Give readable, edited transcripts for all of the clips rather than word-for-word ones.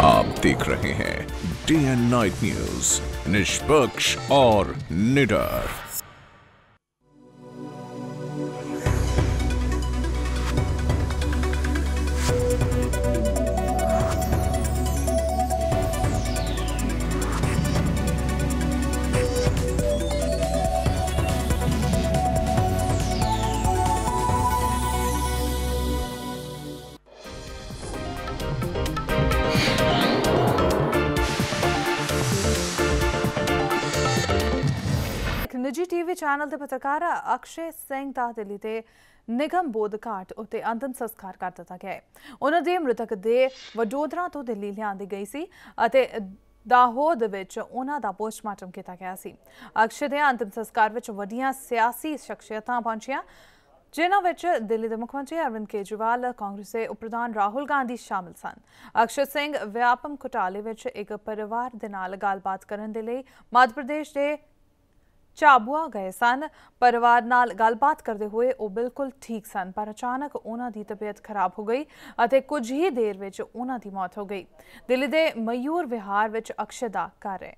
आप देख रहे हैं डे एंड नाइट न्यूज, निष्पक्ष और निडर। निजी टीवी चैनल के पत्रकार अक्षय सिंह ਦਾ ਦਿੱਲੀ ਦੇ ਨਿਗਮ ਬੋਧ ਘਾਟ ਉੱਤੇ ਅੰਤਿਮ ਸੰਸਕਾਰ ਕਰ ਦਿੱਤਾ ਗਿਆ ਹੈ। ਉਹਨਾਂ ਦੀ ਮ੍ਰਿਤਕ ਦੇਹ ਵਡੋਦਰਾ ਤੋਂ ਦਿੱਲੀ ਲਿਆਂਦੀ ਗਈ ਸੀ ਅਤੇ दाहोद ਵਿੱਚ ਉਹਨਾਂ ਦਾ ਪੋਸਟਮਾਰਟਮ ਕੀਤਾ ਗਿਆ ਸੀ। ਅਕਸ਼ੇ ਦੇ ਅੰਤਿਮ ਸੰਸਕਾਰ ਵਿੱਚ ਵੱਡੀਆਂ ਸਿਆਸੀ ਸ਼ਖਸੀਅਤਾਂ ਪਹੁੰਚੀਆਂ, जिन्हों विच दिल्ली के मुख्यमंत्री अरविंद केजरीवाल, कांग्रेस के उप प्रधान राहुल गांधी शामिल सन। अक्षय सिंह व्यापम घोटाले विच एक परिवार दे नाल गलबात करन दे लई मध्य प्रदेश के झाबुआ गए सन। परिवार नाल गलबात करते हुए वो बिल्कुल ठीक सन, पर अचानक उन्हां दी तबीयत खराब हो गई और कुछ ही देर विच उन्हां दी मौत हो गई। दिल्ली के मयूर विहार विच अक्षय दा घर है।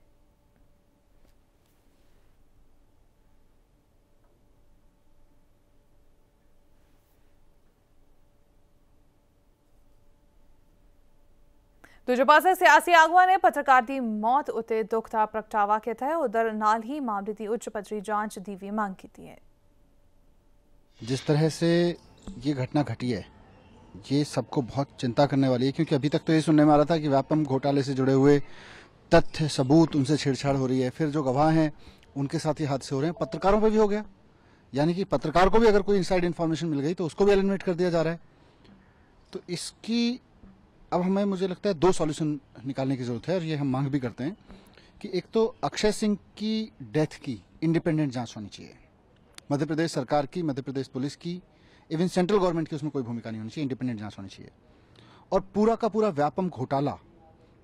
दूजे पासे सियासी आगुआ ने पत्रकार की मौत उत्ते दुख का प्रगटावा किया है। उधर नाल ही मामले की उच्च पद्धरी जांच की भी मांग की है। जिस तरह से ये घटना घटी है ये सबको बहुत चिंता करने वाली है, क्योंकि अभी तक तो ये सुनने में आ रहा था कि व्यापम घोटाले से जुड़े हुए तथ्य सबूत उनसे छेड़छाड़ हो रही है, फिर जो गवाह हैं उनके साथ ये हादसे हो रहे हैं। पत्रकारों पर भी हो गया, यानी कि पत्रकार को भी अगर कोई इनसाइड इन्फॉर्मेशन मिल गई तो उसको भी एलिमिनेट कर दिया जा रहा है। तो इसकी अब हमें, मुझे लगता है, दो सॉल्यूशन निकालने की जरूरत है और ये हम मांग भी करते हैं कि एक तो अक्षय सिंह की डेथ की इंडिपेंडेंट जांच होनी चाहिए, मध्य प्रदेश सरकार की, मध्य प्रदेश पुलिस की, इवन सेंट्रल गवर्नमेंट की उसमें कोई भूमिका नहीं होनी चाहिए, इंडिपेंडेंट जांच होनी चाहिए। और पूरा का पूरा व्यापम घोटाला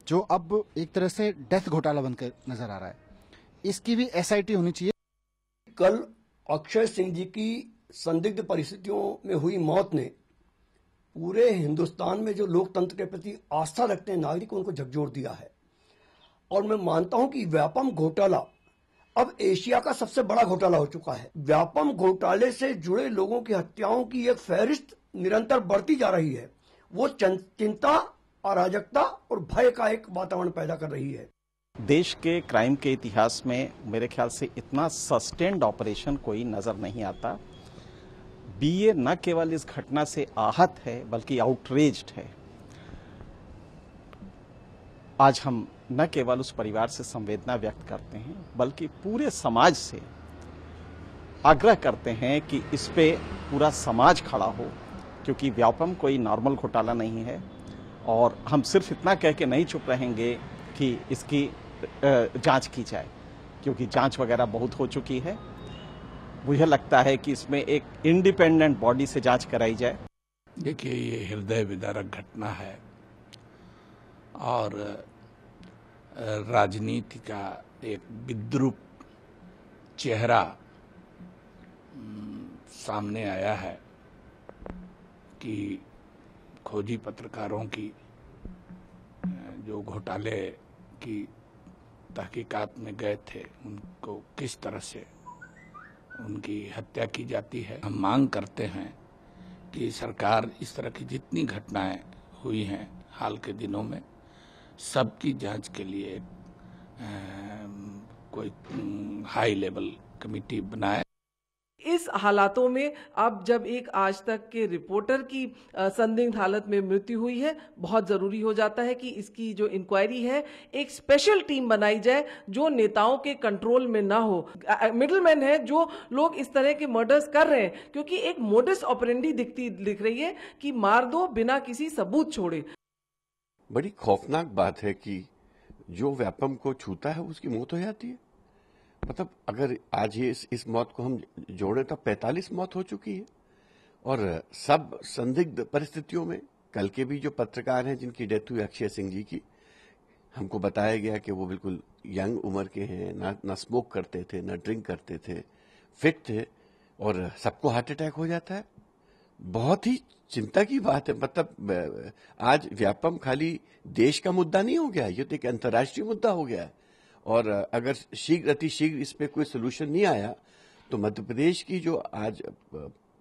जो अब एक तरह से डेथ घोटाला बनकर नजर आ रहा है, इसकी भी एसआईटी होनी चाहिए। कल अक्षय सिंह जी की संदिग्ध परिस्थितियों में हुई मौत ने पूरे हिंदुस्तान में जो लोकतंत्र के प्रति आस्था रखते हैं नागरिक, उनको झकझोर दिया है। और मैं मानता हूं कि व्यापम घोटाला अब एशिया का सबसे बड़ा घोटाला हो चुका है। व्यापम घोटाले से जुड़े लोगों की हत्याओं की एक फहरिस्त निरंतर बढ़ती जा रही है। वो चिंता, अराजकता और भय का एक वातावरण पैदा कर रही है। देश के क्राइम के इतिहास में मेरे ख्याल से इतना सस्टेन्ड ऑपरेशन कोई नजर नहीं आता। बीए न केवल इस घटना से आहत है बल्कि आउटरेज्ड है। आज हम न केवल उस परिवार से संवेदना व्यक्त करते हैं बल्कि पूरे समाज से आग्रह करते हैं कि इस पे पूरा समाज खड़ा हो, क्योंकि व्यापम कोई नॉर्मल घोटाला नहीं है। और हम सिर्फ इतना कह के नहीं चुप रहेंगे कि इसकी जांच की जाए, क्योंकि जांच वगैरह बहुत हो चुकी है। मुझे लगता है कि इसमें एक इंडिपेंडेंट बॉडी से जांच कराई जाए। देखिए, ये हृदय विदारक घटना है और राजनीति का एक विद्रूप चेहरा सामने आया है कि खोजी पत्रकारों की जो घोटाले की तहकीकात में गए थे उनको किस तरह से उनकी हत्या की जाती है। हम मांग करते हैं कि सरकार इस तरह की जितनी घटनाएं हुई हैं हाल के दिनों में, सबकी जांच के लिए कोई हाई लेवल कमेटी बनाए। इस हालातों में अब जब एक आज तक के रिपोर्टर की संदिग्ध हालत में मृत्यु हुई है, बहुत जरूरी हो जाता है कि इसकी जो इंक्वायरी है एक स्पेशल टीम बनाई जाए जो नेताओं के कंट्रोल में ना हो। मिडलमैन है जो लोग इस तरह के मर्डर्स कर रहे हैं, क्योंकि एक मोडस ऑपरेंडी दिख रही है कि मार दो बिना किसी सबूत छोड़े। बड़ी खौफनाक बात है कि जो व्यापम को छूता है उसकी मौत हो जाती है। मतलब अगर आज ये इस मौत को हम जोड़े तो 45 मौत हो चुकी है और सब संदिग्ध परिस्थितियों में। कल के भी जो पत्रकार हैं जिनकी डेथ हुई अक्षय सिंह जी की, हमको बताया गया कि वो बिल्कुल यंग उम्र के हैं, ना स्मोक करते थे, ना ड्रिंक करते थे, फिट थे, और सबको हार्ट अटैक हो जाता है। बहुत ही चिंता की बात है। मतलब आज व्यापम खाली देश का मुद्दा नहीं हो गया, ये तो एक अंतर्राष्ट्रीय मुद्दा हो गया है। और अगर शीघ्र अतिशीघ्र इस पे कोई सोल्यूशन नहीं आया तो मध्य प्रदेश की जो आज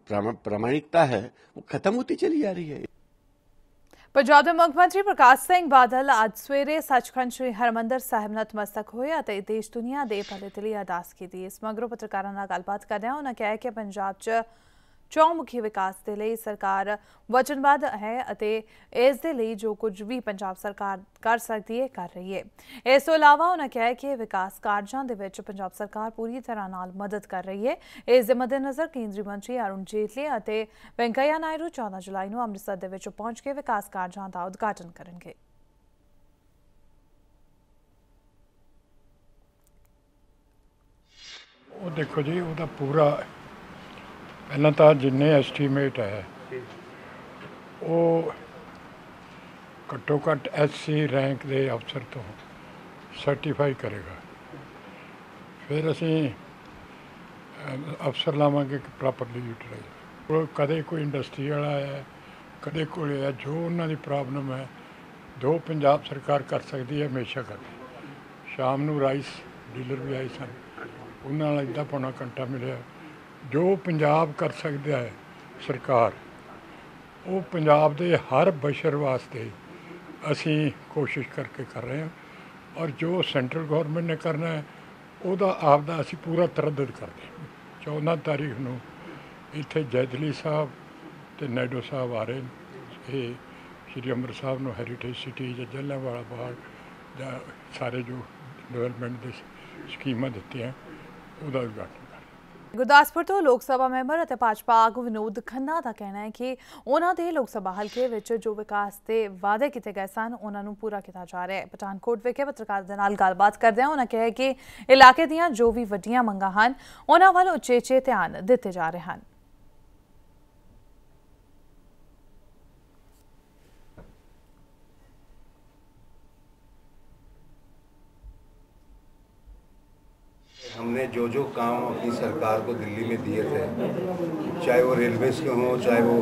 प्रामाणिकता है वो खत्म होती चली जा रही है। पंजाब के मुख्यमंत्री प्रकाश सिंह बादल आज सवेरे सचखंड श्री हरमंदर साहिब नतमस्तक होए ते देश दुनिया के भले ते लिए अरदास की। इस मगरों पत्रकारों नाल गलबात करदे उन्होंने कहा कि पंजाब च चौमुखी विकास के लिए सरकार वचनबद्ध है अते इस दे लई जो कुछ भी पंजाब सरकार कर सकती है कर रही है। इस तो इलावा उन्होंने कहा कि विकास कारजां दे विच पंजाब सरकार पूरी तरह नाल मदद कर रही है। इस दे मद्देनज़र केंद्रीय मंत्री अरुण जेटली अते वेंकैया नायडू 14 जुलाई नूं अमृतसर दे विच पहुंच के विकास कारजां दा उद्घाटन करनगे। ਉਹ ਦੇਖੋ ਜੀ ਉਹਦਾ ਪੂਰਾ ਪਹਿਲਾਂ ਤਾਂ ਜਿੰਨੇ ਐਸਟੀਮੇਟ ਹੈ ਉਹ ਘੱਟੋ ਘੱਟ ਐਸਸੀ ਰੈਂਕ ਦੇ ਅਫਸਰ ਤੋਂ ਸਰਟੀਫਾਈ ਕਰੇਗਾ। ਫਿਰ ਅਸੀਂ ਅਫਸਰ ਲਾਵਾਂਗੇ ਕਿ ਪ੍ਰੋਪਰਲੀ ਯੂਟੀਲਾਈਜ਼। ਕਦੇ ਕੋਈ ਇੰਡਸਟਰੀ ਵਾਲਾ ਹੈ, ਕਦੇ ਕੋਈ ਹੈ, ਜੋ ਉਹਨਾਂ ਦੀ ਪ੍ਰੋਬਲਮ ਹੈ ਜੋ ਪੰਜਾਬ ਸਰਕਾਰ ਕਰ ਸਕਦੀ ਹੈ ਹਮੇਸ਼ਾ ਕਰਦੀ। ਸ਼ਾਮ ਨੂੰ ਰਾਈਸ ਡੀਲਰ ਵੀ ਆਏ ਸਨ, ਉਹਨਾਂ ਨਾਲ ਇੱਦਾਂ ਪੌਣਾ ਘੰਟਾ ਮਿਲਿਆ। ਜੋ ਪੰਜਾਬ ਕਰ ਸਕਦਾ ਹੈ ਸਰਕਾਰ, ਉਹ ਪੰਜਾਬ ਦੇ ਹਰ ਬਸ਼ਰ ਵਾਸਤੇ ਅਸੀਂ ਕੋਸ਼ਿਸ਼ ਕਰਕੇ ਕਰ ਰਹੇ ਹਾਂ। ਔਰ ਜੋ ਸੈਂਟਰਲ ਗੌਰਮੈਂਟ ਨੇ ਕਰਨਾ ਹੈ ਉਹਦਾ ਆਪਦਾ ਅਸੀਂ ਪੂਰਾ ਤਰੱਦਦ ਕਰਦੇ ਹਾਂ। 14 ਤਾਰੀਖ ਨੂੰ ਇੱਥੇ ਜੈਤਲੀ ਸਾਹਿਬ ਤੇ ਨਾਇਡੂ ਸਾਹਿਬ ਆ ਰਹੇ ਨੇ। ਇਹ ਸ਼੍ਰੀ ਅੰਮ੍ਰਿਤਸਰ ਸਾਹਿਬ ਨੂੰ ਹੈਰੀਟੇਜ ਸਿਟੀ ਜਾਂ ਜਲਿਆਂਵਾਲਾ ਬਾਗ ਜਾਂ ਸਾਰੇ ਜੋ ਡਿਵੈਲਪਮੈਂਟ ਦੇ ਸਕੀਮਾਂ ਦਿੱਤੀਆਂ ਉਹਦਾ ਉਦਘਾਟਨ। गुरदासपुर तो लोक सभा मैंबर और भाजपा आगू विनोद खन्ना का कहना है कि उन्होंने लोक सभा हल्के विच जो विकास के वादे किए गए सन उन्होंने पूरा किया जा रहा है। पठानकोट विखे पत्रकारों के नाल गलबात करदे उन्होंने कहा कि इलाके दीयां जो भी वड्डियां मंगां हन उन्हां वल उचेचे ध्यान दिते जा रहे हैं। हमने जो काम अपनी सरकार को दिल्ली में दिए थे, चाहे वो रेलवेज के हों, चाहे वो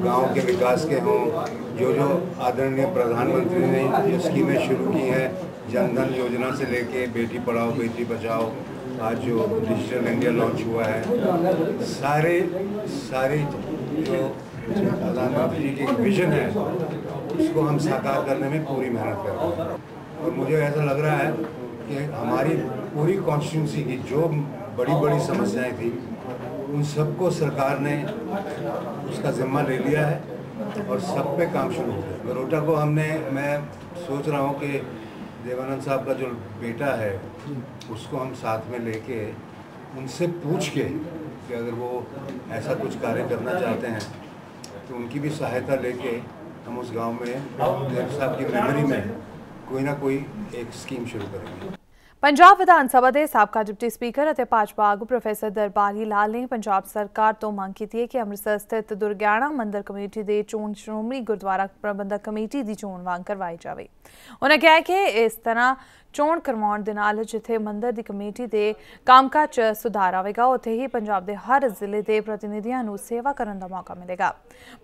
गांव के विकास के हों, जो आदरणीय प्रधानमंत्री ने जो स्कीमें शुरू की हैं, जनधन योजना से लेके बेटी पढ़ाओ बेटी बचाओ, आज जो डिजिटल इंडिया लॉन्च हुआ है, सारे जो प्रधानमंत्री जी की विजन है उसको हम साकार करने में पूरी मेहनत कर रहे हैं। और मुझे ऐसा लग रहा है कि हमारी पूरी कॉन्स्टिट्यूंसी की जो बड़ी समस्याएं थी उन सबको सरकार ने उसका जिम्मा ले लिया है और सब पे काम शुरू हो गया। गरोटा को मैं सोच रहा हूँ कि देवानंद साहब का जो बेटा है उसको हम साथ में लेके उनसे पूछ के कि अगर वो ऐसा कुछ कार्य करना चाहते हैं तो उनकी भी सहायता लेके हम उस गांव में देव साहब की मेमोरी में कोई ना कोई एक स्कीम शुरू करेंगे। पंजाब विधान सभा के साबका डिप्टी स्पीकर और भाजपा आगू प्रोफैसर दरबारी लाल ने पंजाब सरकार तो मांग की है कि अमृतसर स्थित दुर्गियाना मंदिर कमेटी के चोण श्रोमणी गुरुद्वारा प्रबंधक कमेटी की चोण वांग करवाई जाए। उन्होंने कहा कि इस तरह चोण करवाउण दे नाल जिथे मंदिर की कमेटी के कामकाज च सुधार आएगा उत्थे ही पंजाब के हर जिले के प्रतिनिधियों को सेवा करने का मौका मिलेगा।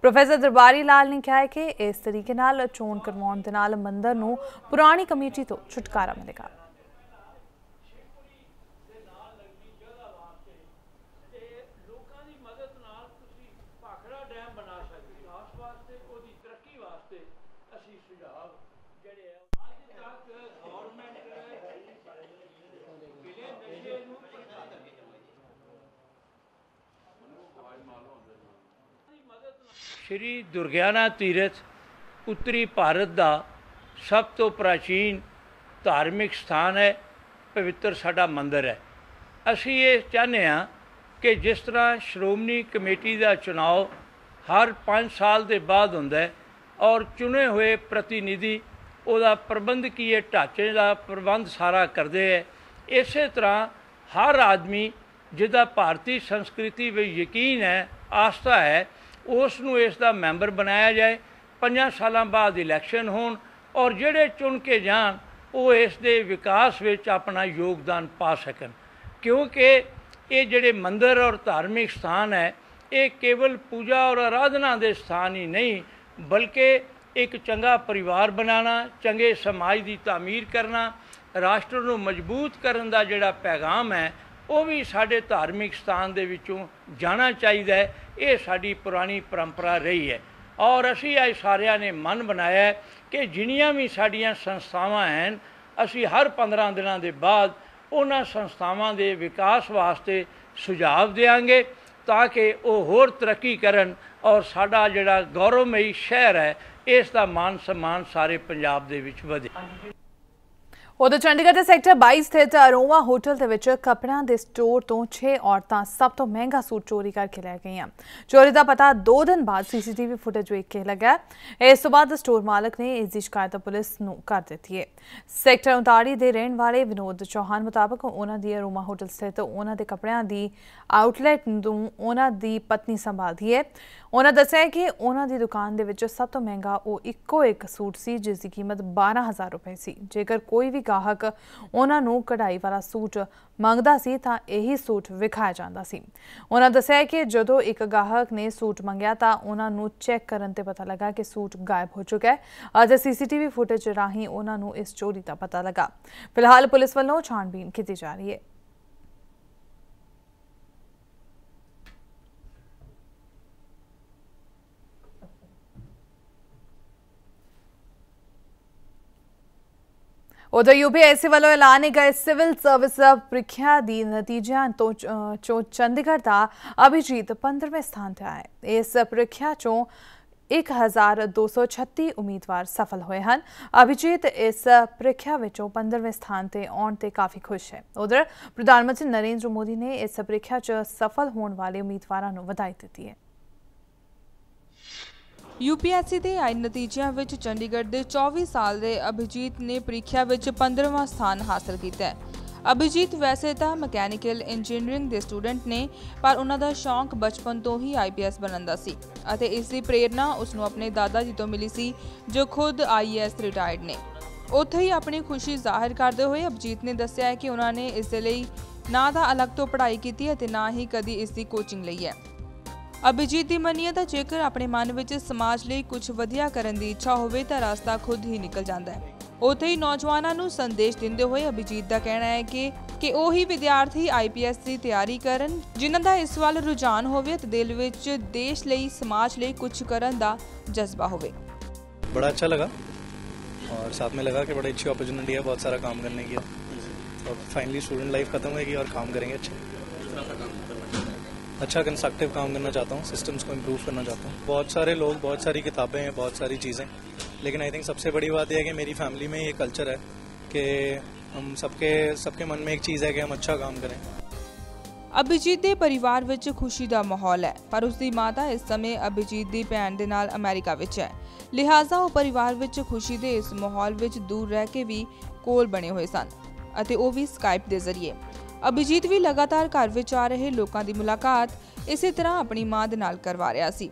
प्रोफैसर दरबारी लाल ने कहा कि इस तरीके नाल चोण करवाउण दे नाल मंदिर नूं पुरानी कमेटी तो छुटकारा मिलेगा। श्री दुर्गियाना तीर्थ उत्तरी भारत का सब तो प्राचीन धार्मिक स्थान है, पवित्र साडा मंदिर है। असी ये चाहते हैं कि जिस तरह श्रोमणी कमेटी का चुनाव हर 5 साल के बाद होंदा है और चुने हुए प्रतिनिधि उहदा प्रबंधकीय ढांचे का प्रबंध सारा करते हैं, इस तरह हर आदमी जिसका भारतीय संस्कृति में यकीन है, आस्था है, उसनूं इसका मैंबर बनाया जाए। 5 साल बाद इलैक्शन होण और जिहड़े चुन के जान वो इस दे विकास विच अपना योगदान पा सकन, क्योंकि ये जिहड़े मंदिर और धार्मिक स्थान है ਇਹ ਕੇਵਲ ਪੂਜਾ ਔਰ ਆਰਾਧਨਾ ਦੇ ਸਥਾਨ ਹੀ ਨਹੀਂ, ਬਲਕਿ ਇੱਕ ਚੰਗਾ ਪਰਿਵਾਰ ਬਣਾਉਣਾ, ਚੰਗੇ ਸਮਾਜ ਦੀ ਤਾਮੀਰ ਕਰਨਾ, ਰਾਸ਼ਟਰ ਨੂੰ ਮਜ਼ਬੂਤ ਕਰਨ ਦਾ ਜਿਹੜਾ ਪੈਗਾਮ ਹੈ ਉਹ ਵੀ ਸਾਡੇ ਧਾਰਮਿਕ ਸਥਾਨ ਦੇ ਵਿੱਚੋਂ ਜਾਣਾ ਚਾਹੀਦਾ ਹੈ। ਇਹ ਸਾਡੀ ਪੁਰਾਣੀ ਪਰੰਪਰਾ ਰਹੀ ਹੈ ਔਰ ਅਸੀਂ ਅੱਜ ਸਾਰਿਆਂ ਨੇ ਮਨ ਬਣਾਇਆ ਹੈ ਕਿ ਜਿੰਨੀਆਂ ਵੀ ਸਾਡੀਆਂ ਸੰਸਥਾਵਾਂ ਹਨ, ਅਸੀਂ ਹਰ 15 ਦਿਨਾਂ ਦੇ ਬਾਅਦ ਉਹਨਾਂ ਸੰਸਥਾਵਾਂ ਦੇ ਵਿਕਾਸ ਵਾਸਤੇ ਸੁਝਾਅ ਦੇਵਾਂਗੇ ਤਾਂ ਕਿ ਉਹ ਹੋਰ ਤਰੱਕੀ ਕਰਨ ਔਰ ਸਾਡਾ ਜਿਹੜਾ ਗੌਰਵਮਈ ਸ਼ਹਿਰ ਹੈ ਇਸ ਦਾ ਮਾਨ ਸਨਮਾਨ ਸਾਰੇ ਪੰਜਾਬ ਦੇ ਵਿੱਚ ਵਧੇ। उधर चंडीगढ़ के सैक्टर 22 स्थित अरोमा होटल के विच कपड़ियां के स्टोर तो 6 औरतां सब तो महंगा सूट चोरी करके लै गई। चोरी का पता 2 दिन बाद CCTV फुटेज वेख के लगा। इस तो बाद स्टोर मालक ने इसकी शिकायत पुलिस नूं कर दी है। सैक्टर 39 के रहने वाले विनोद चौहान मुताबिक उन्होंने अरोमा होटल स्थित उन्होंने कपड़ियां की आउटलैट उन्होंने पत्नी संभालती है। उन्होंने दस्सिया कि उन्होंने दुकान के विच सब तो महंगा वो इक्को एक सूट सी जिसकी कीमत 12,000 रुपए सी। जेकर कोई भी गाहक उन्होंने कढ़ाई वाला सूट मंगता सी तां यही सूट विखाया जाता सी। उन्होंने दस्सिया कि जदों एक गाहक ने सूट मंगया तां उन्होंने चैक करन ते पता लगा कि सूट गायब हो चुका है और CCTV फुटेज राही उन्होंने इस चोरी का पता लगा। फिलहाल पुलिस वालों छानबीन की जा रही है। उधर UPSC वालों ऐलाने गए सिविल सर्विस ਪ੍ਰੀਖਿਆ ਦੀ ਨਤੀਜਿਆਂ ਤੋਂ ਚੰਡੀਗੜ੍ਹ ਦਾ ਅਭਿਜੀਤ 15ਵੇਂ ਸਥਾਨ ਤੇ ਆਇਆ। ਇਸ ਪ੍ਰੀਖਿਆ ਚੋਂ 1236 ਉਮੀਦਵਾਰ ਸਫਲ ਹੋਏ ਹਨ। ਅਭਿਜੀਤ ਇਸ ਪ੍ਰੀਖਿਆ ਵਿੱਚੋਂ 15ਵੇਂ ਸਥਾਨ ਤੇ ਆਉਣ ਤੇ ਕਾਫੀ ਖੁਸ਼ ਹੈ। ਉਧਰ ਪ੍ਰਧਾਨ ਮੰਤਰੀ ਨਰਿੰਦਰ ਮੋਦੀ ਨੇ ਇਸ ਪ੍ਰੀਖਿਆ 'ਚ ਸਫਲ ਹੋਣ ਵਾਲੇ ਉਮੀਦਵਾਰਾਂ ਨੂੰ ਵਧਾਈ ਦਿੱਤੀ ਹੈ। UPSC ਦੇ ਆਏ ਨਤੀਜਿਆਂ ਵਿੱਚ ਚੰਡੀਗੜ੍ਹ ਦੇ 24 ਸਾਲ ਦੇ ਅਭਿਜੀਤ ਨੇ ਪ੍ਰੀਖਿਆ ਵਿੱਚ 15ਵਾਂ ਸਥਾਨ ਹਾਸਲ ਕੀਤਾ ਹੈ। ਅਭਿਜੀਤ ਵੈਸੇ ਤਾਂ ਮਕੈਨੀਕਲ ਇੰਜੀਨੀਅਰਿੰਗ ਦੇ ਸਟੂਡੈਂਟ ਨੇ, ਪਰ ਉਹਨਾਂ ਦਾ ਸ਼ੌਂਕ ਬਚਪਨ ਤੋਂ ਹੀ IPS ਬਣਨ ਦਾ ਸੀ ਅਤੇ ਇਸ ਦੀ ਪ੍ਰੇਰਨਾ ਉਸ ਨੂੰ ਆਪਣੇ ਦਾਦਾ ਜੀ ਤੋਂ ਮਿਲੀ ਸੀ ਜੋ ਖੁਦ IAS ਰਿਟਾਇਰਡ ਨੇ। ਉੱਥੇ ਹੀ ਆਪਣੀ ਖੁਸ਼ੀ ਜ਼ਾਹਿਰ ਕਰਦੇ ਹੋਏ ਅਭਿਜੀਤ ਨੇ ਦੱਸਿਆ ਕਿ ਉਹਨਾਂ ਨੇ ਇਸ ਦੇ ਲਈ ਨਾ ਤਾਂ ਅਲੱਗ ਤੋਂ ਪੜ੍ਹਾਈ ਕੀਤੀ ਅਤੇ ਨਾ ਹੀ ਕਦੀ ਇਸ ਦੀ ਕੋਚਿੰਗ ਲਈ ਹੈ। ਅਭਿਜੀਤ ਦੀ ਮੰਨੀਏ ਤਾਂ ਜੇਕਰ ਆਪਣੇ ਮਨ ਵਿੱਚ ਸਮਾਜ ਲਈ ਕੁਝ ਵਧੀਆ ਕਰਨ ਦੀ ਇੱਛਾ ਹੋਵੇ ਤਾਂ ਰਸਤਾ ਖੁਦ ਹੀ ਨਿਕਲ ਜਾਂਦਾ ਹੈ। ਉੱਥੇ ਹੀ ਨੌਜਵਾਨਾਂ ਨੂੰ ਸੰਦੇਸ਼ ਦਿੰਦੇ ਹੋਏ ਅਭਿਜੀਤ ਦਾ ਕਹਿਣਾ ਹੈ ਕਿ ਉਹੀ ਵਿਦਿਆਰਥੀ IPS ਦੀ ਤਿਆਰੀ ਕਰਨ ਜਿਨ੍ਹਾਂ ਦਾ ਇਸ ਵੱਲ ਰੁਝਾਨ ਹੋਵੇ ਅਤੇ ਦਿਲ ਵਿੱਚ ਦੇਸ਼ ਲਈ ਸਮਾਜ ਲਈ ਕੁਝ ਕਰਨ ਦਾ ਜਜ਼ਬਾ ਹੋਵੇ। बड़ा अच्छा लगा और साथ में लगा कि बड़ी अच्छी अपॉर्चुनिटी है बहुत सारा काम करने की और फाइनली स्टूडेंट लाइफ खत्म होगी और काम करेंगे अच्छा कंस्ट्रक्टिव काम करना चाहता हूँ, सिस्टम्स को इम्प्रूव करना चाहता हूँ। बहुत सारे लोग, बहुत सारी किताबें हैं, बहुत सारी चीज़ें, लेकिन आई थिंक सबसे बड़ी बात यह है कि मेरी फैमिली में ये कल्चर है कि हम सबके मन में एक चीज़ है कि हम अच्छा काम करें। ਅਭਿਜੀਤ ਦੇ ਪਰਿਵਾਰ ਵਿੱਚ ਖੁਸ਼ੀ ਦਾ ਮਾਹੌਲ ਹੈ, ਪਰ ਉਸ ਦੀ ਮਾਤਾ ਇਸ ਸਮੇਂ ਅਭਿਜੀਤ ਦੀ ਭੈਣ ਦੇ ਨਾਲ ਅਮਰੀਕਾ ਵਿੱਚ ਹੈ। ਲਿਹਾਜ਼ਾ ਉਹ ਪਰਿਵਾਰ ਵਿੱਚ ਖੁਸ਼ੀ ਦੇ ਇਸ ਮਾਹੌਲ ਵਿੱਚ ਦੂਰ ਰਹਿ ਕੇ ਵੀ ਕੋਲ ਬਣੇ ਹੋਏ ਸਨ ਅਤੇ ਉਹ ਵੀ ਸਕਾਈਪ ਦੇ ਜ਼ਰੀਏ। ਅਭਿਜੀਤ ਵੀ ਲਗਾਤਾਰ ਘਰ ਵਿੱਚ ਆ ਰਹੇ ਲੋਕਾਂ ਦੀ ਮੁਲਾਕਾਤ ਇਸੇ ਤਰ੍ਹਾਂ ਆਪਣੀ ਮਾਂ ਦੇ ਨਾਲ ਕਰਵਾ ਰਿਹਾ ਸੀ।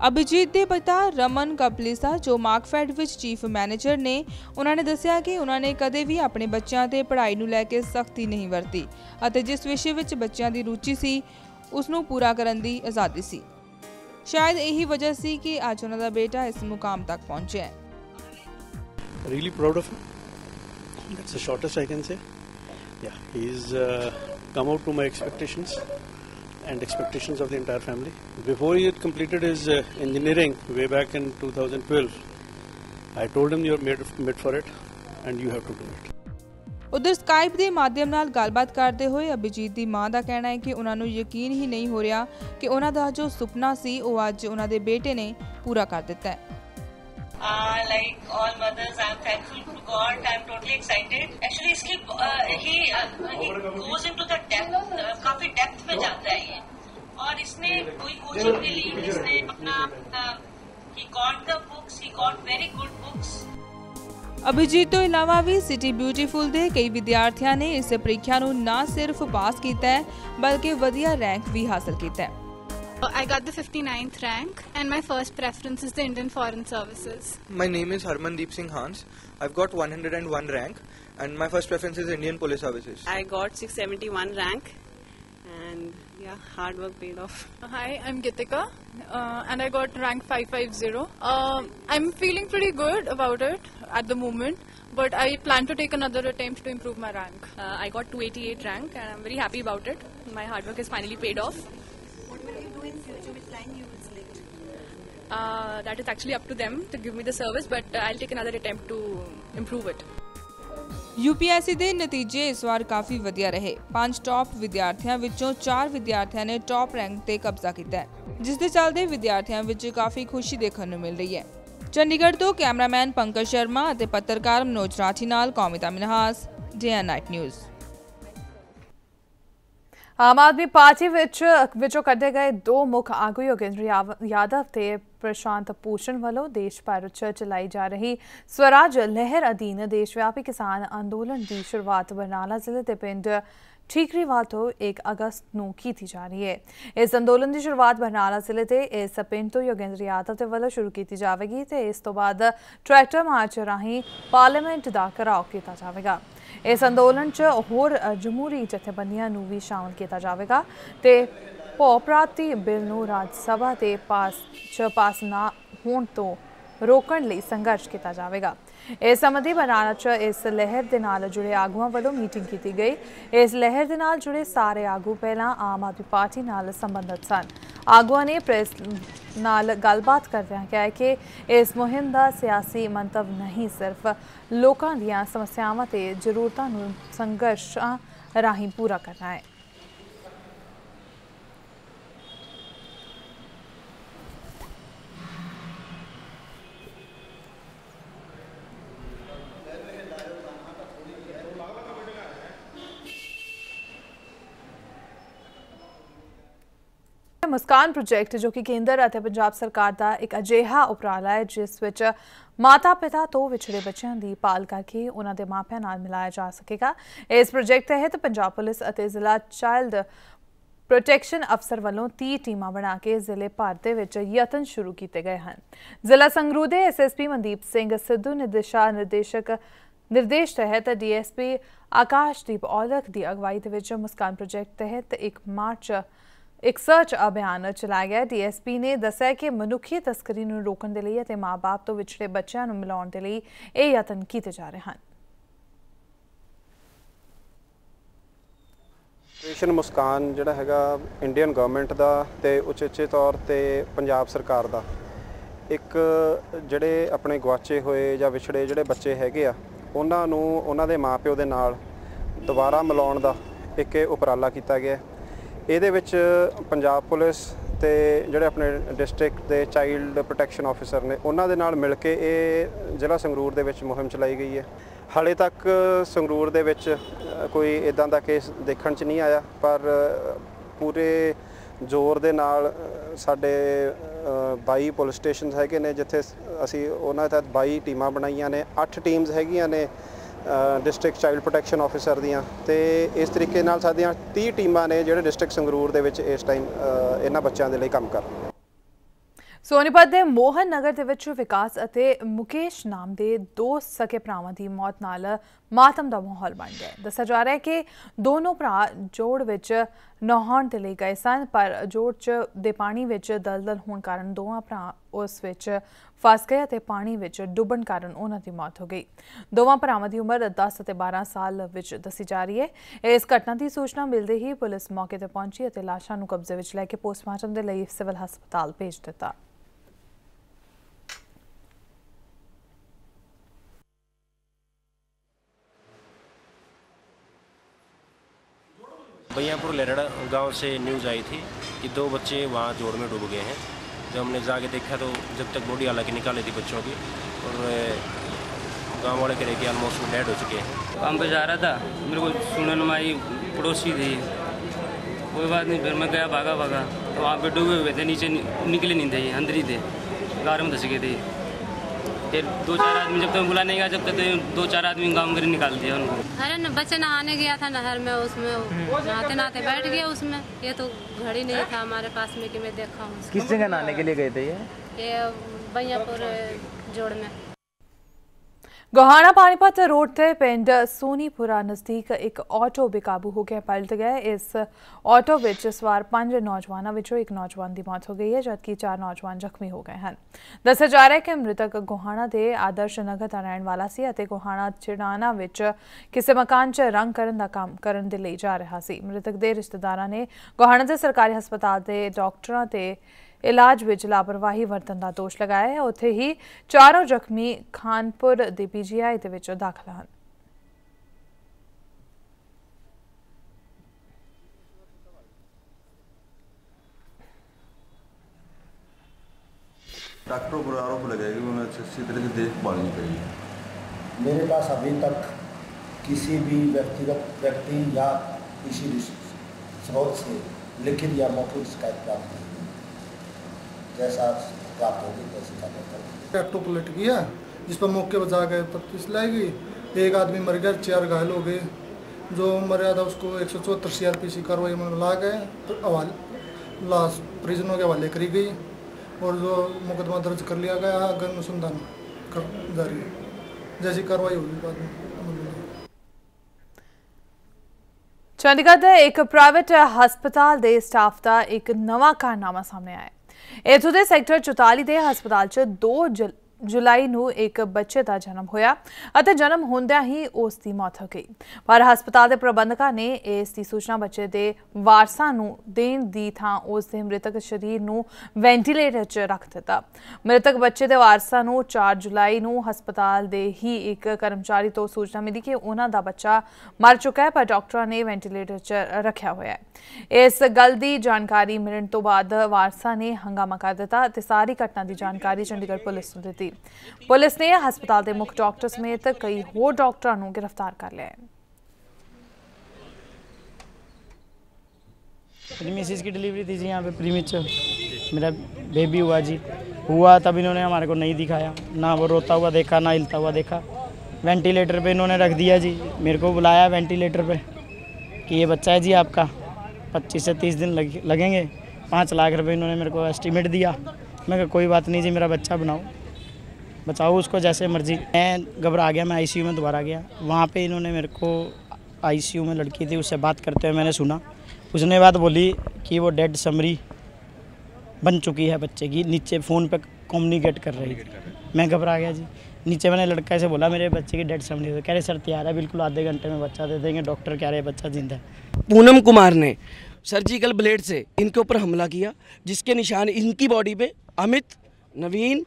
ਅਭਿਜੀਤ ਦੇ ਪਿਤਾ ਰਮਨ ਕਪਲਿਸਾ ਜੋ ਮਾਰਕਫੈਡ ਵਿੱਚ ਚੀਫ ਮੈਨੇਜਰ ਨੇ, ਉਹਨਾਂ ਨੇ ਦੱਸਿਆ ਕਿ ਉਹਨਾਂ ਨੇ ਕਦੇ ਵੀ ਆਪਣੇ ਬੱਚਿਆਂ ਤੇ ਪੜ੍ਹਾਈ ਨੂੰ ਲੈ ਕੇ ਸਖਤੀ ਨਹੀਂ ਵਰਤੀ ਅਤੇ ਜਿਸ ਵਿਸ਼ੇ ਵਿੱਚ ਬੱਚਿਆਂ ਦੀ ਰੁਚੀ ਸੀ ਉਸ ਨੂੰ ਪੂਰਾ ਕਰਨ ਦੀ ਆਜ਼ਾਦੀ ਸੀ। ਸ਼ਾਇਦ ਇਹੀ ਵਜ੍ਹਾ ਸੀ ਕਿ ਅੱਜ ਉਹਨਾਂ ਦਾ ਬੇਟਾ ਇਸ ਮੁਕਾਮ ਤੱਕ ਪਹੁੰਚਿਆ ਹੈ। Really proud of him. That's the shortest I can say. Yeah, he's come out to my expectations and expectations of the entire family. Before he had completed his engineering way back in 2012, I told him you're made for it and you have to do it. ਉਧਰ Skype ਦੇ ਮਾਧਿਅਮ ਨਾਲ ਗੱਲਬਾਤ ਕਰਦੇ ਹੋਏ ਅਭਿਜੀਤ ਦੀ ਮਾਂ ਦਾ ਕਹਿਣਾ ਹੈ ਕਿ ਉਹਨਾਂ ਨੂੰ ਯਕੀਨ ਹੀ ਨਹੀਂ ਹੋ ਰਿਹਾ ਕਿ ਉਹਨਾਂ ਦਾ ਜੋ ਸੁਪਨਾ ਸੀ ਉਹ ਅੱਜ ਉਹਨਾਂ ਦੇ ਬੇਟੇ ਨੇ ਪੂਰਾ ਕਰ ਦਿੱਤਾ ਹੈ। Like all mothers, I'm thankful to God. I'm totally excited. Actually, he goes into the depth, काफी depth में जाता है ये, और इसने कोई कोचिंग नहीं ली, इसने अपना he got the books, he got very good books. Abhijit ਤੋਂ ਇਲਾਵਾ ਵੀ ਸਿਟੀ ਬਿਊਟੀਫੁਲ ਦੇ ਕਈ ਵਿਦਿਆਰਥੀਆਂ ਨੇ ਇਸ ਪ੍ਰੀਖਿਆ ਨੂੰ ਨਾ ਸਿਰਫ ਪਾਸ ਕੀਤਾ ਹੈ ਬਲਕਿ ਵਧੀਆ ਰੈਂਕ ਵੀ ਹਾਸਲ ਕੀਤਾ ਹੈ। I got the 59th rank and my first preference is the Indian Foreign Services. My name is Harmandeep Singh Hans. I've got 101 rank and my first preference is Indian Police Services. I got 671 rank and yeah, hard work paid off. Hi, I'm Gitika, and I got rank 550. I'm feeling pretty good about it at the moment, but I plan to take another attempt to improve my rank. I got 288 rank, and I'm very happy about it. My hard work has finally paid off. What will you do in future? Which line you will select? That is actually up to them to give me the service, but I'll take another attempt to improve it. UPSC ਦੇ ਨਤੀਜੇ ਇਸ ਵਾਰ ਕਾਫੀ ਵਧੀਆ ਰਹੇ। 5 top ਵਿਦਿਆਰਥੀਆਂ ਵਿੱਚੋਂ 4 ਵਿਦਿਆਰਥੀਆਂ ਨੇ top rank ਤੇ ਕਬਜ਼ਾ ਕੀਤਾ ਹੈ, ਜਿਸ ਦੇ ਚੱਲਦੇ ਵਿਦਿਆਰਥੀਆਂ ਵਿੱਚ ਕਾਫੀ ਖੁਸ਼ੀ ਦੇਖਣ ਨੂੰ ਮਿਲ ਰਹੀ ਹੈ। ਚੰਡੀਗੜ੍ਹ ਤੋਂ ਕੈਮਰਾਮੈਨ ਪੰਕਜ ਸ਼ਰਮਾ ਅਤੇ ਪੱਤਰਕਾਰ ਮਨੋਜ ਰਾਠੀ ਨਾਲ Kaumita Minhas, day and night news. Aam Aadmi party ਵਿੱਚੋਂ ਕੱਢੇ ਗਏ 2 ਮੁੱਖ ਆਗੂ ਯੋਗੇਂਦਰ ਯਾਦਵ ਤੇ ਪ੍ਰਸ਼ਾਂਤ ਭੂਸ਼ਣ ਵੱਲੋਂ ਦੇਸ਼ ਭਰ 'ਚ ਚਲਾਈ ਜਾ ਰਹੀ ਸਵਰਾਜ ਲਹਿਰ ਅਧੀਨ ਦੇਸ਼ ਵਿਆਪੀ ਕਿਸਾਨ ਅੰਦੋਲਨ ਦੀ ਸ਼ੁਰੂਆਤ ਬਰਨਾਲਾ ਜ਼ਿਲ੍ਹੇ ਦੇ ਪਿੰਡ ਠੀਕਰੀਵਾਲ ਤੋਂ 1 ਅਗਸਤ ਨੂੰ ਕੀਤੀ ਜਾ ਰਹੀ ਹੈ। ਇਸ ਅੰਦੋਲਨ ਦੀ ਸ਼ੁਰੂਆਤ ਬਰਨਾਲਾ ਜ਼ਿਲ੍ਹੇ ਦੇ ਇਸ ਪਿੰਡ ਤੋਂ ਯੋਗੇਂਦਰ ਯਾਦਵ ਦੇ ਵੱਲੋਂ ਸ਼ੁਰੂ ਕੀਤੀ ਜਾਵੇਗੀ ਤੇ ਇਸ ਤੋਂ ਬਾਅਦ ਟਰੈਕਟਰ ਮਾਰਚ ਰਾਹੀਂ ਪਾਰਲੀਮੈਂਟ ਦਾ ਘਿਰਾਓ ਕੀਤਾ ਜਾਵੇਗਾ। ਇਸ ਅੰਦੋਲਨ 'ਚ ਹੋਰ ਜਮਹੂਰੀ ਜਥੇਬੰਦੀਆਂ ਨੂੰ ਵੀ ਸ਼ਾਮਲ ਕੀਤਾ ਜਾਵੇਗਾ ਤੇ ਭੌ ਪ੍ਰਾਪਤੀ ਬਿੱਲ ਨੂੰ ਰਾਜ ਸਭਾ ਦੇ ਪਾਸ ਨਾ ਹੋਣ ਤੋਂ ਰੋਕਣ ਲਈ ਸੰਘਰਸ਼ ਕੀਤਾ ਜਾਵੇਗਾ। ਇਸ ਸੰਬੰਧੀ ਬਰਨਾਲਾ 'ਚ ਇਸ ਲਹਿਰ ਦੇ ਨਾਲ ਜੁੜੇ ਆਗੂਆਂ ਵੱਲੋਂ ਮੀਟਿੰਗ ਕੀਤੀ ਗਈ। ਇਸ ਲਹਿਰ ਦੇ ਨਾਲ ਜੁੜੇ ਸਾਰੇ ਆਗੂ ਪਹਿਲਾਂ ਆਮ ਆਦਮੀ ਪਾਰਟੀ ਨਾਲ ਸੰਬੰਧਿਤ ਸਨ। ਆਗੂਆਂ ਨੇ ਪ੍ਰੈਸ ਨਾਲ ਗੱਲਬਾਤ ਕਰਦਿਆਂ ਕਿਹਾ ਕਿ ਇਸ ਮੁਹਿੰਮ ਦਾ ਸਿਆਸੀ ਮੰਤਵ ਨਹੀਂ, ਸਿਰਫ ਲੋਕਾਂ ਦੀਆਂ ਸਮੱਸਿਆਵਾਂ ਤੇ ਜ਼ਰੂਰਤਾਂ ਨੂੰ ਸੰਘਰਸ਼ਾਂ ਰਾਹੀਂ ਪੂਰਾ ਕਰਨਾ ਹੈ। ਮੁਸਕਾਨ ਪ੍ਰੋਜੈਕਟ ਜੋ ਕਿ ਕੇਂਦਰ ਅਤੇ ਪੰਜਾਬ ਸਰਕਾਰ ਦਾ ਇੱਕ ਅਜਿਹਾ ਉਪਰਾਲਾ ਹੈ ਜਿਸ ਵਿੱਚ ਮਾਤਾ ਪਿਤਾ ਤੋਂ ਵਿਛੜੇ ਬੱਚਿਆਂ ਦੀ ਭਾਲ ਕਰਕੇ ਉਹਨਾਂ ਦੇ ਮਾਪਿਆਂ ਨਾਲ ਮਿਲਾਇਆ ਜਾ ਸਕੇਗਾ। ਇਸ ਪ੍ਰੋਜੈਕਟ ਤਹਿਤ ਪੰਜਾਬ ਪੁਲਿਸ ਅਤੇ ਜ਼ਿਲ੍ਹਾ ਚਾਈਲਡ ਪ੍ਰੋਟੈਕਸ਼ਨ ਅਫਸਰ ਵੱਲੋਂ 30 ਟੀਮਾਂ ਬਣਾ ਕੇ ਜ਼ਿਲ੍ਹੇ ਭਰ ਦੇ ਵਿੱਚ ਯਤਨ ਸ਼ੁਰੂ ਕੀਤੇ ਗਏ ਹਨ। ਜ਼ਿਲ੍ਹਾ ਸੰਗਰੂਰ ਦੇ ਐਸਐਸਪੀ ਮਨਦੀਪ ਸਿੰਘ ਸਿੱਧੂ ਨੇ ਨਿਰਦੇਸ਼ ਤਹਿਤ ਡੀਐਸਪੀ ਆਕਾਸ਼ਦੀਪ ਔਲਖ ਦੀ ਅਗਵਾਈ ਦੇ ਵਿੱਚ ਮੁਸਕਾਨ ਪ੍ਰੋਜੈਕਟ ਤਹਿਤ ਇੱਕ ਸਰਚ ਅਭਿਆਨ ਚਲਾਇਆ ਗਿਆ। ਡੀਐਸਪੀ ਨੇ ਦੱਸਿਆ ਕਿ ਮਨੁੱਖੀ ਤਸਕਰੀ ਨੂੰ ਰੋਕਣ ਦੇ ਲਈ ਅਤੇ ਮਾਂ-ਬਾਪ ਤੋਂ ਵਿਛੜੇ ਬੱਚਿਆਂ ਨੂੰ ਮਿਲਾਉਣ ਦੇ ਲਈ ਇਹ ਯਤਨ ਕੀਤੇ ਜਾ ਰਹੇ ਹਨ। ਆਪਰੇਸ਼ਨ ਮੁਸਕਾਨ ਜਿਹੜਾ ਹੈਗਾ ਇੰਡੀਅਨ ਗਵਰਨਮੈਂਟ ਦਾ ਤੇ ਉਚੇਚੇ ਤੌਰ ਤੇ ਪੰਜਾਬ ਸਰਕਾਰ ਦਾ ਇੱਕ ਜਿਹੜੇ ਆਪਣੇ ਗਵਾਚੇ ਹੋਏ ਜਾਂ ਵਿਛੜੇ ਜਿਹੜੇ ਬੱਚੇ ਹੈਗੇ ਆ ਉਹਨਾਂ ਨੂੰ ਉਹਨਾਂ ਦੇ ਮਾਪਿਓ ਦੇ ਨਾਲ ਦੁਬਾਰਾ ਮਿਲਾਉਣ ਦਾ ਇੱਕ ਉਪਰਾਲਾ ਕੀਤਾ ਗਿਆ। ਇਹਦੇ ਵਿੱਚ ਪੰਜਾਬ ਪੁਲਿਸ ਤੇ ਜਿਹੜੇ ਆਪਣੇ ਡਿਸਟ੍ਰਿਕਟ ਦੇ ਚਾਈਲਡ ਪ੍ਰੋਟੈਕਸ਼ਨ ਆਫਿਸਰ ਨੇ ਉਹਨਾਂ ਦੇ ਨਾਲ ਮਿਲ ਕੇ ਇਹ ਜ਼ਿਲ੍ਹਾ ਸੰਗਰੂਰ ਦੇ ਵਿੱਚ ਮੁਹਿੰਮ ਚਲਾਈ ਗਈ ਹੈ। ਹਾਲੇ ਤੱਕ ਸੰਗਰੂਰ ਦੇ ਵਿੱਚ ਕੋਈ ਇਦਾਂ ਦਾ ਕੇਸ ਦੇਖਣ 'ਚ ਨਹੀਂ ਆਇਆ, ਪਰ ਪੂਰੇ ਜ਼ੋਰ ਦੇ ਨਾਲ ਸਾਡੇ 22 ਪੁਲਿਸ ਸਟੇਸ਼ਨ ਹੈਗੇ ਨੇ ਜਿੱਥੇ ਅਸੀਂ ਉਹਨਾਂ ਤਹਿਤ 22 ਟੀਮਾਂ ਬਣਾਈਆਂ ਨੇ। 8 ਟੀਮਸ ਹੈਗੀਆਂ ਨੇ ਡਿਸਟ੍ਰਿਕਟ ਚਾਈਲਡ ਪ੍ਰੋਟੈਕਸ਼ਨ ਆਫਿਸਰ ਦੀਆਂ ਤੇ ਇਸ ਤਰੀਕੇ ਨਾਲ ਸਾਡੀਆਂ 30 ਟੀਮਾਂ ਨੇ ਜਿਹੜੇ ਡਿਸਟ੍ਰਿਕਟ ਸੰਗਰੂਰ ਦੇ ਵਿੱਚ ਇਸ ਟਾਈਮ ਇਹਨਾਂ ਬੱਚਿਆਂ ਦੇ ਲਈ ਕੰਮ ਕਰ ਰਹੀਆਂ। ਸੋਨੀਪਤ ਦੇ ਮੋਹਨ ਨਗਰ ਦੇ ਵਿੱਚ ਵਿਕਾਸ ਅਤੇ ਮੁਕੇਸ਼ ਨਾਮ ਦੇ 2 ਸਕੇ ਭਰਾਵਾਂ ਦੀ ਮੌਤ ਨਾਲ ਮਾਤਮ ਦਾ ਮਾਹੌਲ ਬਣ ਗਿਆ। ਦੱਸਿਆ ਜਾ ਰਿਹਾ ਹੈ ਕਿ ਦੋਨੋਂ ਭਰਾ ਜੋੜ ਵਿੱਚ ਨਹਾਉਣ ਦੇ ਲਈ ਗਏ ਸਨ, ਪਰ ਜੋੜ ਦੇ ਪਾਣੀ ਵਿੱਚ ਦਲਦਲ ਹੋਣ ਕਾਰਨ ਦੋਵਾਂ ਭਰਾ ਉਸ ਵਿੱਚ ਫਸ ਗਏ ਅਤੇ ਪਾਣੀ ਵਿੱਚ ਡੁੱਬਣ ਕਾਰਨ ਉਹਨਾਂ ਦੀ ਮੌਤ ਹੋ ਗਈ। ਦੋਵਾਂ ਭਰਾਵਾਂ ਦੀ ਉਮਰ 10 ਅਤੇ 12 ਸਾਲ ਵਿੱਚ ਦੱਸੀ ਜਾ ਰਹੀ ਹੈ। ਇਸ ਘਟਨਾ ਦੀ ਸੂਚਨਾ ਮਿਲਦੇ ਹੀ ਪੁਲਿਸ ਮੌਕੇ ਤੇ ਪਹੁੰਚੀ ਅਤੇ ਲਾਸ਼ਾਂ ਨੂੰ ਕਬਜ਼ੇ ਵਿੱਚ ਲੈ ਕੇ ਪੋਸਟਮਾਰਟਮ ਦੇ ਲਈ ਸਿਵਲ ਹਸਪਤਾਲ ਭੇਜ ਦਿੱਤਾ। भैयापुर लेरड़ गांव से न्यूज़ आई थी कि 2 बच्चे वहाँ जोड़ में डूब गए हैं। जब हमने जाके देखा तो जब तक बॉडी हालांकि निकाली थी बच्चों की, और गांव वाले कह रहे कि ऑलमोस्ट डेड हो चुके हैं। काम पे जा रहा था, मेरे को सुनने में आई पड़ोसी थी, कोई बात नहीं, फिर मैं गया भागा तो वहाँ पे डूबे हुए थे, नीचे निकले नहीं थे, अंदर ही थे, गार में धस गए थे। फिर 2-4 आदमी जब तक बुला नहीं गया, जब तक 2-4 आदमी गाँव में निकाल दिया उनको। अरे न बच्चे नहाने गया था नहर में, उसमें नहाते नहाते बैठ गया उसमें। ये तो घड़ी नहीं था हमारे पास में कि मैं देखा हूँ। किस जगह नहाने के लिए गए थे ये भैयापुर जोड़ में। गोहाना पानीपत रोड ते पिंड सोनीपुरा नज़दीक एक ऑटो बेकाबू होकर पलट गया। इस ऑटो विच सवार 5 नौजवानों विचों एक नौजवान की मौत हो गई है, जबकि 4 नौजवान जख्मी हो गए हैं। दस्सिया जा रहा है कि मृतक गोहाना के आदर्श नगर का रहने वाला सी अते गोहाना चिड़ाना विच किसी मकान च रंग करन दा काम करन दे लई जा रहा सी। मृतक के रिश्तेदारां ने गोहाना के सरकारी हस्पताल के डॉक्टरां ते इलाज विच लापरवाही वरतन का दोष लगाया है। उत्थे ही 4 जख्मी खानपुर दी पीजीआई दे विच दाखल हैं। डॉक्टरों पर आरोप लगाया कि उन्हें अच्छी तरह से देखभाल नहीं करी। मेरे पास अभी तक किसी भी व्यक्ति या किसी स्रोत से लिखित या मौखिक शिकायत प्राप्त नहीं, जैसा प्राप्त होगी वैसे कार्य करेंगे। ट्रैक्टर पलट गया जिस पर मौके पर जा गए तफ्तीश लाई गई। एक आदमी मर गया, 4 घायल हो गए। जो मर्यादा उसको 174 CRPC कार्रवाई में ला गए तो लाश परिजनों के हवाले करी गई और जो मुकदमा दर्ज कर लिया गया है, आगे अनुसंधान जारी है। जैसी कार्रवाई होगी बाद में। चंडीगढ़ के एक प्राइवेट हस्पताल के स्टाफ का एक नवा कारनामा सामने आया। इत्थों के सैक्टर 44 के हस्पताल 2 जुलाई ਨੂੰ एक बच्चे का जन्म होया ਅਤੇ जन्म होंदिਆਂ ही उसकी मौत हो गई। पर हस्पताल के प्रबंधकों ने इसकी सूचना बच्चे के वारसां ਨੂੰ देण ਦੀ ਥਾਂ ਉਸ ਦੇ मृतक शरीर ਨੂੰ वेंटिलेटर 'ਚ रख दिता। मृतक बच्चे के वारसां ਨੂੰ 4 जुलाई ਨੂੰ हस्पताल के ही एक कर्मचारी तो सूचना मिली कि उन्हां दा बच्चा मर चुका है, पर डॉक्टरों ने वेंटिलेटर 'ਚ रखा होया है। इस गल की जानकारी मिलने तो बाद वारसां ने हंगामा कर दिता ते सारी घटना की जानकारी चंडीगढ़ पुलिस को दी। पुलिस ने हस्पताल के मुख्य डॉक्टर समेत कई होर डॉक्टरों को गिरफ्तार कर लिया है। मेरी मिसिस की डिलीवरी थी जी यहाँ पे प्रीमिच, मेरा बेबी हुआ तब इन्होंने हमारे को नहीं दिखाया, ना वो रोता हुआ देखा ना हिलता हुआ देखा। वेंटिलेटर पे इन्होंने रख दिया जी। मेरे को बुलाया वेंटिलेटर पे कि ये बच्चा है जी आपका, 25 से 30 दिन लगेंगे, 5 लाख रुपए इन्होंने मेरे को एस्टीमेट दिया। मैं कहा कोई बात नहीं जी, मेरा बच्चा बचाओ उसको जैसे मर्जी। मैं घबरा गया, मैं आईसीयू में दोबारा गया। वहाँ पे इन्होंने मेरे को आईसीयू में लड़की थी, उससे बात करते हुए मैंने सुना। उसने बात बोली कि वो डेड समरी बन चुकी है बच्चे की, नीचे फ़ोन पे कम्युनिकेट कर रही थी। मैं घबरा गया जी। नीचे मैंने लड़का से बोला मेरे बच्चे की डेड समरी है। कह रहे सर तैयार है, बिल्कुल आधे घंटे में बच्चा दे देंगे, डॉक्टर कह रहे बच्चा जिंदा है। पूनम कुमार ने सर्जिकल ब्लेड से इनके ऊपर हमला किया, जिसके निशान इनकी बॉडी पे अमित, नवीन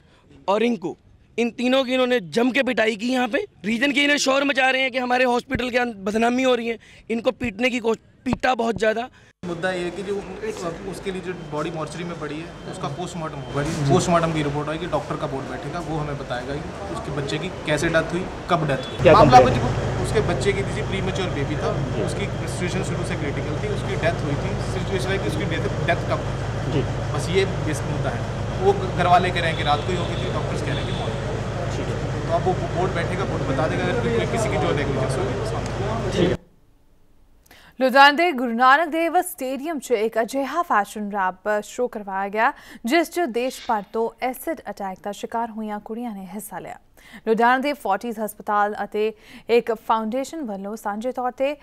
और रिंकू, इन तीनों की इन्होंने जम के पिटाई की। यहाँ पे रीजन की इन्हें शोर मचा रहे हैं कि हमारे हॉस्पिटल के बदनामी हो रही है। इनको पीटने की पीटा बहुत ज़्यादा। मुद्दा ये है कि जो उसके लिए जो बॉडी मॉर्चरी में पड़ी है उसका पोस्टमार्टम होगा। पोस्टमार्टम की रिपोर्ट आएगी, डॉक्टर का बोर्ड बैठेगा, वो हमें बताएगा कि उसके बच्चे की कैसे डेथ हुई, कब डेथ हुई। मामला उसके बच्चे की थी प्रीमेच्योर बेबी था, उसकी सिचुएशन शुरू से क्रिटिकल थी, उसकी डेथ हुई थी। सिचुएशन है कि उसकी डेथ कब हुई, बस ये बेसिक मुद्दा है। वो घर वाले कह रहे हैं कि रात को ही होगी थी, डॉक्टर्स कह रहे हैं कि मॉर्निंग। तो अब वो बोर्ड बैठेगा, बोर्ड बता देगा अगर किसी की जो नेगलिजेंस होगी। लुधियाना के गुरु नानक देव स्टेडियम च एक अजिहा फैशन रैप शो करवाया गया, जिस च देश भर तो एसिड अटैक का शिकार हुई कुड़ियां ने हिस्सा लिया। लुधियाना के फोर्टिस हस्पताल अते एक फाउंडेशन वालों सांझे तौर पर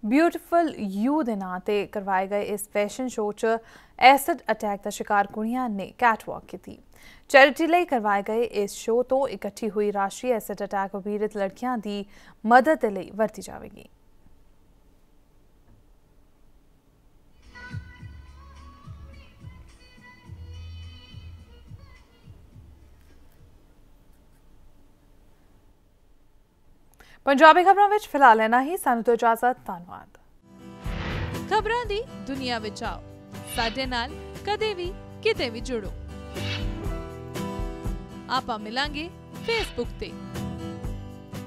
ब्यूटीफुल यू के नां ते करवाए गए इस फैशन शो च एसिड अटैक का शिकार कुड़ियां ने कैटवॉक की थी। चैरिटी ਲਈ करवाए गए इस शो तो इकट्ठी हुई राशि एसिड अटैक पीड़ित लड़कियां की मदद के लिए वरती जाएगी। पंजाबी खबरों में फिलहाल इन्ना ही। सानू तो इजाजत, धन्यवाद। खबरों की दुनिया विच आओ, साडे नाल कदे भी किते भी जुड़ो। आपां मिलांगे फेसबुक ते,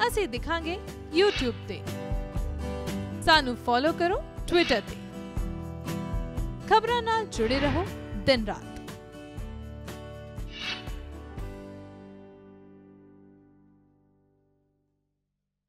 असीं दिखांगे यूट्यूब ते, सानू फॉलो करो ट्विटर ते। खबरां नाल जुड़े रहो दिन रात।